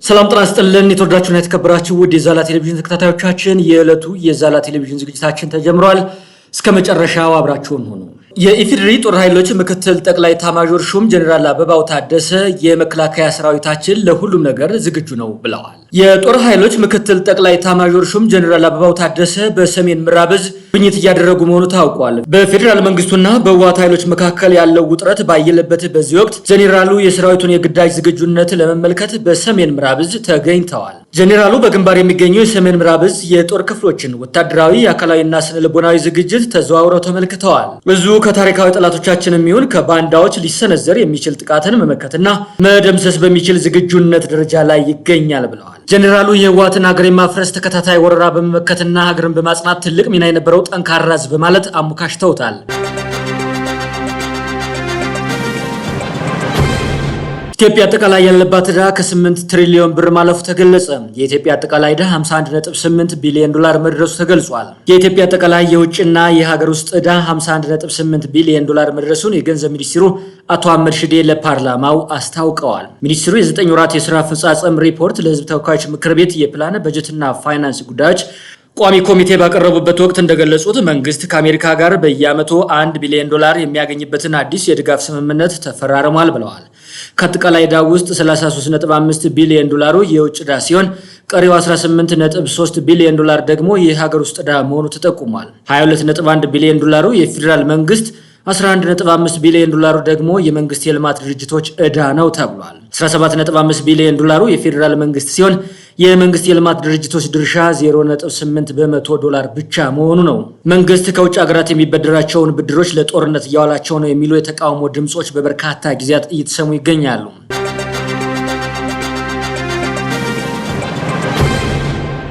ሰላም ጤና ይስጥልን የተወደዳችሁና የተከበራችሁ ውድ የዛላ ቴሌቪዥን ተከታታዮቻችን የዕለቱ የዛላ ቴሌቪዥን ዝግጅታችን ተጀምሯል። እስከ መጨረሻው አብራችሁን ሁኑ። የኢፌዴሪ ጦር ኃይሎች ምክትል ጠቅላይ ኤታማዦር ሹም ጀነራል አበባው ታደሰ የመከላከያ ሰራዊታችን ለሁሉም ነገር ዝግጁ ነው ብለዋል። የጦር ኃይሎች ምክትል ጠቅላይ ኤታማዦር ሹም ጀነራል አበባው ታደሰ በሰሜን ምዕራብ ዕዝ ጉብኝት እያደረጉ መሆኑ ታውቋል። በፌዴራል መንግስቱና በህወሓት ኃይሎች መካከል ያለው ውጥረት ባየለበት በዚህ ወቅት ጀነራሉ የሰራዊቱን የግዳጅ ዝግጁነት ለመመልከት በሰሜን ምዕራብ ዕዝ ተገኝተዋል። ጀነራሉ በግንባር የሚገኙ የሰሜን ምዕራብ ዕዝ የጦር ክፍሎችን ወታደራዊ፣ አካላዊና ስነ ልቦናዊ ዝግጅት ተዘዋውረው ተመልክተዋል። ብዙ ከታሪካዊ ጠላቶቻችን የሚሆን ከባንዳዎች ሊሰነዘር የሚችል ጥቃትን መመከትና መደምሰስ በሚችል ዝግጁነት ደረጃ ላይ ይገኛል ብለዋል። ጀነራሉ የህወሓትን ሀገር የማፍረስ ተከታታይ ወረራ በመመከትና ሀገርን በማጽናት ትልቅ ሚና የነበረው ጠንካራ ዕዝ በማለት አሞካሽተውታል። ኢትዮጵያ አጠቃላይ ያለባት ዕዳ ከ8 ትሪሊዮን ብር ማለፉ ተገለጸ። የኢትዮጵያ አጠቃላይ ዕዳ 51.8 ቢሊዮን ዶላር መድረሱ ተገልጿል። የኢትዮጵያ አጠቃላይ የውጭና የሀገር ውስጥ ዕዳ 51.8 ቢሊዮን ዶላር መድረሱን የገንዘብ ሚኒስትሩ አቶ አህመድ ሽዴ ለፓርላማው አስታውቀዋል። ሚኒስትሩ የ9 ወራት የሥራ አፈጻጸም ሪፖርት ለህዝብ ተወካዮች ምክር ቤት የፕላን በጀትና ፋይናንስ ጉዳዮች ቋሚ ኮሚቴ ባቀረቡበት ወቅት እንደገለጹት መንግስት ከአሜሪካ ጋር በየዓመቱ 1 ቢሊዮን ዶላር የሚያገኝበትን አዲስ የድጋፍ ስምምነት ተፈራርሟል ብለዋል። ከአጠቃላይ ዕዳ ውስጥ 33.5 ቢሊዮን ዶላሩ የውጭ ዕዳ ሲሆን ቀሪው 18.3 ቢሊዮን ዶላር ደግሞ የሀገር ውስጥ ዕዳ መሆኑ ተጠቁሟል። 22.1 ቢሊዮን ዶላሩ የፌዴራል መንግስት 11.5 ቢሊዮን ዶላሩ ደግሞ የመንግስት የልማት ድርጅቶች ዕዳ ነው ተብሏል። 17.5 ቢሊዮን ዶላሩ የፌዴራል መንግስት ሲሆን የመንግስት የልማት ድርጅቶች ድርሻ 0.8 በመቶ ዶላር ብቻ መሆኑ ነው። መንግስት ከውጭ ሀገራት የሚበደራቸውን ብድሮች ለጦርነት እያዋላቸው ነው የሚሉ የተቃውሞ ድምጾች በበርካታ ጊዜያት እየተሰሙ ይገኛሉ።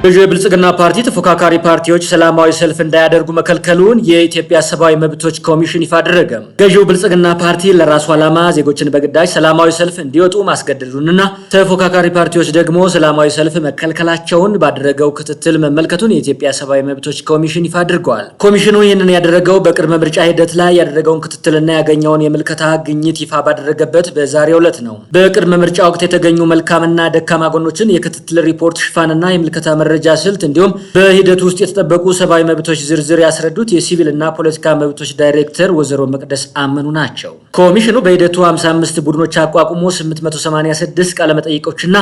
ገዢው የብልጽግና ፓርቲ ተፎካካሪ ፓርቲዎች ሰላማዊ ሰልፍ እንዳያደርጉ መከልከሉን የኢትዮጵያ ሰብአዊ መብቶች ኮሚሽን ይፋ አደረገ። ገዢው ብልጽግና ፓርቲ ለራሱ ዓላማ ዜጎችን በግዳጅ ሰላማዊ ሰልፍ እንዲወጡ ማስገደዱንና ተፎካካሪ ፓርቲዎች ደግሞ ሰላማዊ ሰልፍ መከልከላቸውን ባደረገው ክትትል መመልከቱን የኢትዮጵያ ሰብአዊ መብቶች ኮሚሽን ይፋ አድርገዋል። ኮሚሽኑ ይህንን ያደረገው በቅድመ ምርጫ ሂደት ላይ ያደረገውን ክትትልና ያገኘውን የምልከታ ግኝት ይፋ ባደረገበት በዛሬው ዕለት ነው። በቅድመ ምርጫ ወቅት የተገኙ መልካምና ደካማ ጎኖችን የክትትል ሪፖርት ሽፋንና የምልከታ መረጃ ስልት እንዲሁም በሂደቱ ውስጥ የተጠበቁ ሰብአዊ መብቶች ዝርዝር ያስረዱት የሲቪልና ፖለቲካ መብቶች ዳይሬክተር ወይዘሮ መቅደስ አመኑ ናቸው። ኮሚሽኑ በሂደቱ 55 ቡድኖች አቋቁሞ 886 ቃለ መጠይቆችና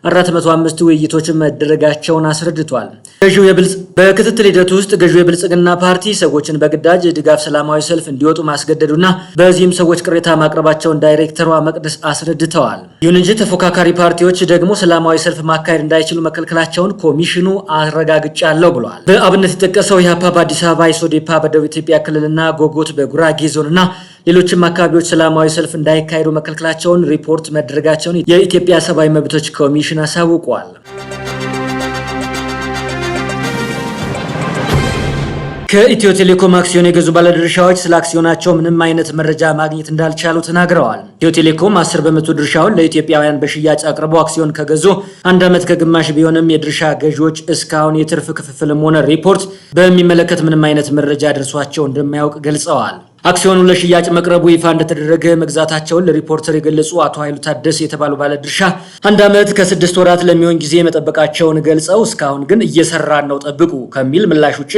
405 ውይይቶች መደረጋቸውን አስረድቷል። በክትትል ሂደቱ ውስጥ ገዢው የብልጽግና ፓርቲ ሰዎችን በግዳጅ ድጋፍ ሰላማዊ ሰልፍ እንዲወጡ ማስገደዱና በዚህም ሰዎች ቅሬታ ማቅረባቸውን ዳይሬክተሯ መቅደስ አስረድተዋል። ይሁን እንጂ ተፎካካሪ ፓርቲዎች ደግሞ ሰላማዊ ሰልፍ ማካሄድ እንዳይችሉ መከልከላቸውን ኮሚሽኑ አረጋግጫለሁ ብሏል። በአብነት የጠቀሰው ኢህአፓ በአዲስ አበባ፣ ኢሶዴፓ በደቡብ ኢትዮጵያ ክልልና ጎጎት በጉራጌ ዞንና ሌሎችም አካባቢዎች ሰላማዊ ሰልፍ እንዳይካሄዱ መከልከላቸውን ሪፖርት መደረጋቸውን የኢትዮጵያ ሰብአዊ መብቶች ኮሚሽን አሳውቋል። ከኢትዮ ቴሌኮም አክሲዮን የገዙ ባለድርሻዎች ስለ አክሲዮናቸው ምንም አይነት መረጃ ማግኘት እንዳልቻሉ ተናግረዋል። ኢትዮ ቴሌኮም 10 በመቶ ድርሻውን ለኢትዮጵያውያን በሽያጭ አቅርቦ አክሲዮን ከገዙ 1 ዓመት ከግማሽ ቢሆንም የድርሻ ገዢዎች እስካሁን የትርፍ ክፍፍልም ሆነ ሪፖርት በሚመለከት ምንም አይነት መረጃ ደርሷቸው እንደማያውቅ ገልጸዋል። አክሲዮኑ ለሽያጭ መቅረቡ ይፋ እንደተደረገ መግዛታቸውን ለሪፖርተር የገለጹ አቶ ኃይሉ ታደሰ የተባሉ ባለድርሻ 1 ዓመት ከ6 ወራት ለሚሆን ጊዜ መጠበቃቸውን ገልጸው እስካሁን ግን እየሰራን ነው ጠብቁ ከሚል ምላሽ ውጭ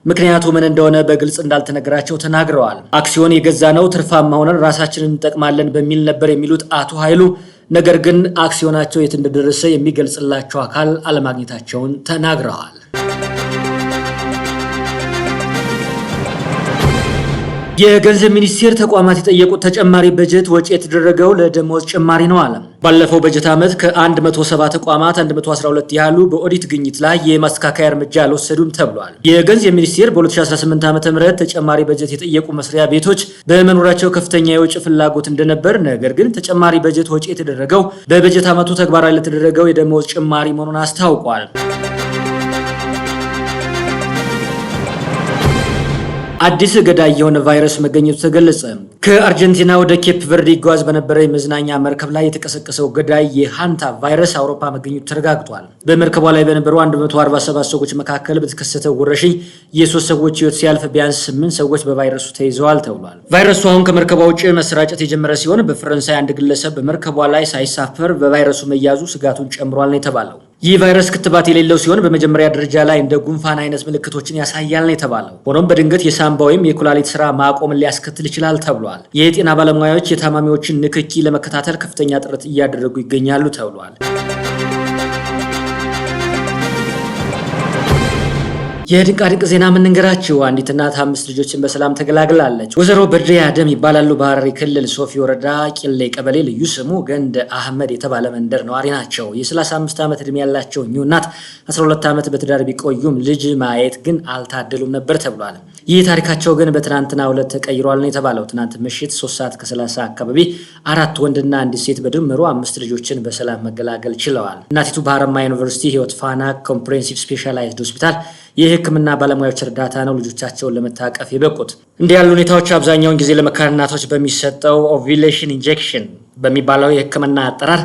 ምክንያቱ ምን እንደሆነ በግልጽ እንዳልተነገራቸው ተናግረዋል። አክሲዮን የገዛነው ትርፋማ ሆነን ራሳችንን እንጠቅማለን በሚል ነበር የሚሉት አቶ ኃይሉ ነገር ግን አክሲዮናቸው የት እንደደረሰ የሚገልጽላቸው አካል አለማግኘታቸውን ተናግረዋል። የገንዘብ ሚኒስቴር ተቋማት የጠየቁት ተጨማሪ በጀት ወጪ የተደረገው ለደሞዝ ጭማሪ ነው አለ። ባለፈው በጀት ዓመት ከ170 ተቋማት 112 ያህሉ በኦዲት ግኝት ላይ የማስተካከያ እርምጃ አልወሰዱም ተብሏል። የገንዘብ ሚኒስቴር በ2018 ዓ.ም ተጨማሪ በጀት የጠየቁ መስሪያ ቤቶች በመኖራቸው ከፍተኛ የወጪ ፍላጎት እንደነበር፣ ነገር ግን ተጨማሪ በጀት ወጪ የተደረገው በበጀት ዓመቱ ተግባራዊ ለተደረገው የደሞዝ ጭማሪ መሆኑን አስታውቋል። አዲስ ገዳይ የሆነ ቫይረስ መገኘቱ ተገለጸ። ከአርጀንቲና ወደ ኬፕ ቨርዲ ይጓዝ በነበረ የመዝናኛ መርከብ ላይ የተቀሰቀሰው ገዳይ የሃንታ ቫይረስ አውሮፓ መገኘቱ ተረጋግጧል። በመርከቧ ላይ በነበሩ 147 ሰዎች መካከል በተከሰተው ወረርሽኝ የ3 ሰዎች ሕይወት ሲያልፍ ቢያንስ 8 ሰዎች በቫይረሱ ተይዘዋል ተብሏል። ቫይረሱ አሁን ከመርከቧ ውጭ መሰራጨት የጀመረ ሲሆን በፈረንሳይ አንድ ግለሰብ በመርከቧ ላይ ሳይሳፈር በቫይረሱ መያዙ ስጋቱን ጨምሯል ነው የተባለው። ይህ ቫይረስ ክትባት የሌለው ሲሆን በመጀመሪያ ደረጃ ላይ እንደ ጉንፋን አይነት ምልክቶችን ያሳያል ነው የተባለው። ሆኖም በድንገት የሳምባ ወይም የኩላሊት ስራ ማቆምን ሊያስከትል ይችላል ተብሏል። የጤና ባለሙያዎች የታማሚዎችን ንክኪ ለመከታተል ከፍተኛ ጥረት እያደረጉ ይገኛሉ ተብሏል። የድንቃድንቅ ዜና የምንነግራችሁ አንዲት እናት 5 ልጆችን በሰላም ተገላግላለች። ወይዘሮ በድሪያ አደም ይባላሉ። በሐረሪ ክልል ሶፊ ወረዳ ቂሌ ቀበሌ ልዩ ስሙ ገንደ አህመድ የተባለ መንደር ነዋሪ ናቸው። የ35 ዓመት ዕድሜ ያላቸው እኚሁ እናት 12 ዓመት በትዳር ቢቆዩም ልጅ ማየት ግን አልታደሉም ነበር ተብሏል። ይህ ታሪካቸው ግን በትናንትናው ዕለት ተቀይሯል ነው የተባለው። ትናንት ምሽት 3 ሰዓት ከ30 አካባቢ 4 ወንድና አንዲት ሴት በድምሩ 5 ልጆችን በሰላም መገላገል ችለዋል። እናቲቱ በሐረማያ ዩኒቨርሲቲ ህይወት ፋና ኮምፕሬሄንሲቭ ስፔሻላይዝድ ሆስፒታል የሕክምና ባለሙያዎች እርዳታ ነው ልጆቻቸውን ለመታቀፍ የበቁት። እንዲህ ያሉ ሁኔታዎች አብዛኛውን ጊዜ ለመካን እናቶች በሚሰጠው ኦቪሌሽን ኢንጀክሽን በሚባለው የሕክምና አጠራር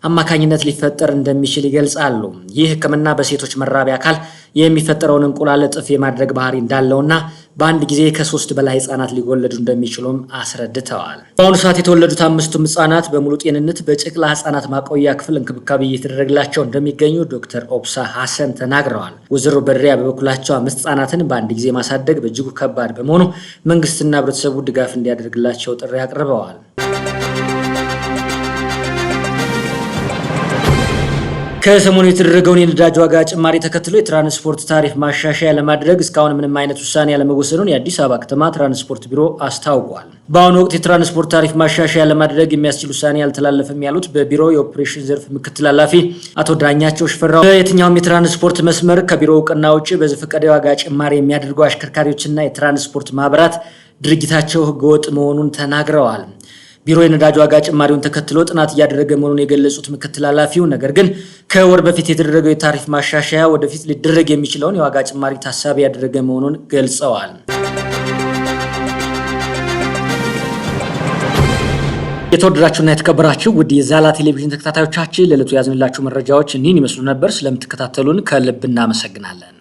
አማካኝነት ሊፈጠር እንደሚችል ይገልጻሉ። ይህ ሕክምና በሴቶች መራቢያ አካል የሚፈጠረውን እንቁላል እጥፍ የማድረግ ባህሪ እንዳለውና በአንድ ጊዜ ከ3 በላይ ህጻናት ሊወለዱ እንደሚችሉም አስረድተዋል። በአሁኑ ሰዓት የተወለዱት 5ቱም ህጻናት በሙሉ ጤንነት በጨቅላ ህጻናት ማቆያ ክፍል እንክብካቤ እየተደረገላቸው እንደሚገኙ ዶክተር ኦብሳ ሐሰን ተናግረዋል። ወይዘሮ በድሪያ በበኩላቸው 5 ህጻናትን በአንድ ጊዜ ማሳደግ በእጅጉ ከባድ በመሆኑ መንግስትና ህብረተሰቡ ድጋፍ እንዲያደርግላቸው ጥሪ አቅርበዋል። ከሰሞኑ የተደረገውን የነዳጅ ዋጋ ጭማሪ ተከትሎ የትራንስፖርት ታሪፍ ማሻሻያ ለማድረግ እስካሁን ምንም አይነት ውሳኔ ያለመወሰኑን የአዲስ አበባ ከተማ ትራንስፖርት ቢሮ አስታውቋል። በአሁኑ ወቅት የትራንስፖርት ታሪፍ ማሻሻያ ለማድረግ የሚያስችል ውሳኔ አልተላለፈም ያሉት በቢሮ የኦፕሬሽን ዘርፍ ምክትል ኃላፊ አቶ ዳኛቸው ሽፈራው በየትኛውም የትራንስፖርት መስመር ከቢሮ እውቅና ውጭ በዘፈቀደ ዋጋ ጭማሪ የሚያደርጉ አሽከርካሪዎችና የትራንስፖርት ማህበራት ድርጊታቸው ህገወጥ መሆኑን ተናግረዋል። ቢሮ የነዳጅ ዋጋ ጭማሪውን ተከትሎ ጥናት እያደረገ መሆኑን የገለጹት ምክትል ኃላፊው ነገር ግን ከወር በፊት የተደረገው የታሪፍ ማሻሻያ ወደፊት ሊደረግ የሚችለውን የዋጋ ጭማሪ ታሳቢ ያደረገ መሆኑን ገልጸዋል። የተወደዳችሁና የተከበራችሁ ውድ የዛላ ቴሌቪዥን ተከታታዮቻችን ለዕለቱ ያዝንላችሁ መረጃዎች እኒህን ይመስሉ ነበር። ስለምትከታተሉን ከልብ እናመሰግናለን።